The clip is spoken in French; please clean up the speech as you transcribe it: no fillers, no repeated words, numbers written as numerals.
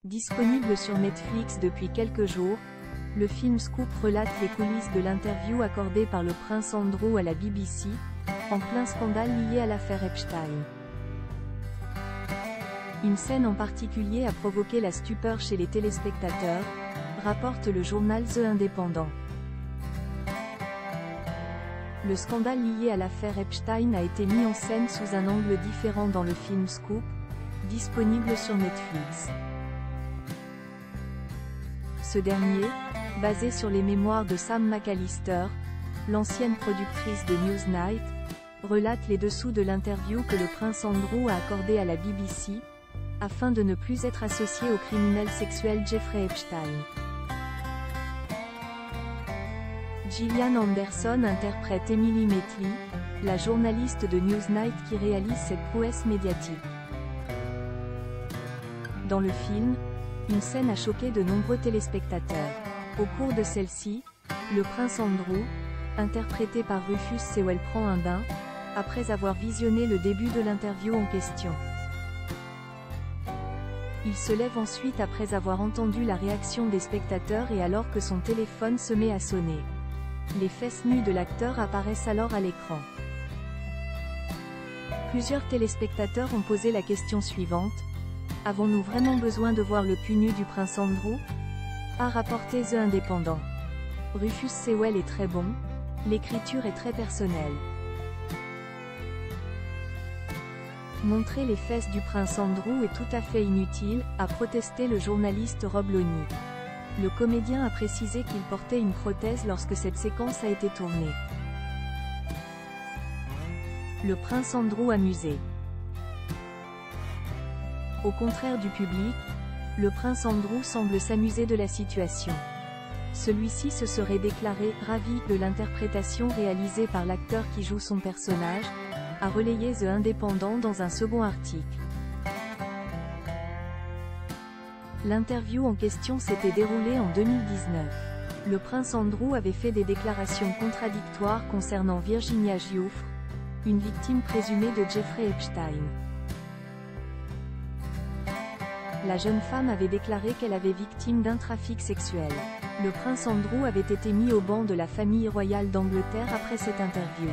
Disponible sur Netflix depuis quelques jours, le film Scoop relate les coulisses de l'interview accordée par le prince Andrew à la BBC, en plein scandale lié à l'affaire Epstein. Une scène en particulier a provoqué la stupeur chez les téléspectateurs, rapporte le journal The Independent. Le scandale lié à l'affaire Epstein a été mis en scène sous un angle différent dans le film Scoop, disponible sur Netflix. Ce dernier, basé sur les mémoires de Sam McAllister, l'ancienne productrice de Newsnight, relate les dessous de l'interview que le prince Andrew a accordée à la BBC, afin de ne plus être associé au criminel sexuel Jeffrey Epstein. Gillian Anderson interprète Emily Maitli, la journaliste de Newsnight qui réalise cette prouesse médiatique. Dans le film, une scène a choqué de nombreux téléspectateurs. Au cours de celle-ci, le prince Andrew, interprété par Rufus Sewell, prend un bain, après avoir visionné le début de l'interview en question. Il se lève ensuite après avoir entendu la réaction des spectateurs et alors que son téléphone se met à sonner. Les fesses nues de l'acteur apparaissent alors à l'écran. Plusieurs téléspectateurs ont posé la question suivante: avons-nous vraiment besoin de voir le cul nu du prince Andrew? A rapporté The Independent. Rufus Sewell est très bon, l'écriture est très personnelle. Montrer les fesses du prince Andrew est tout à fait inutile, a protesté le journaliste Rob Loney. Le comédien a précisé qu'il portait une prothèse lorsque cette séquence a été tournée. Le prince Andrew amusé. Au contraire du public, le prince Andrew semble s'amuser de la situation. Celui-ci se serait déclaré « ravi » de l'interprétation réalisée par l'acteur qui joue son personnage, a relayé The Independent dans un second article. L'interview en question s'était déroulée en 2019. Le prince Andrew avait fait des déclarations contradictoires concernant Virginia Giuffre, une victime présumée de Jeffrey Epstein. La jeune femme avait déclaré qu'elle avait victime d'un trafic sexuel. Le prince Andrew avait été mis au ban de la famille royale d'Angleterre après cette interview.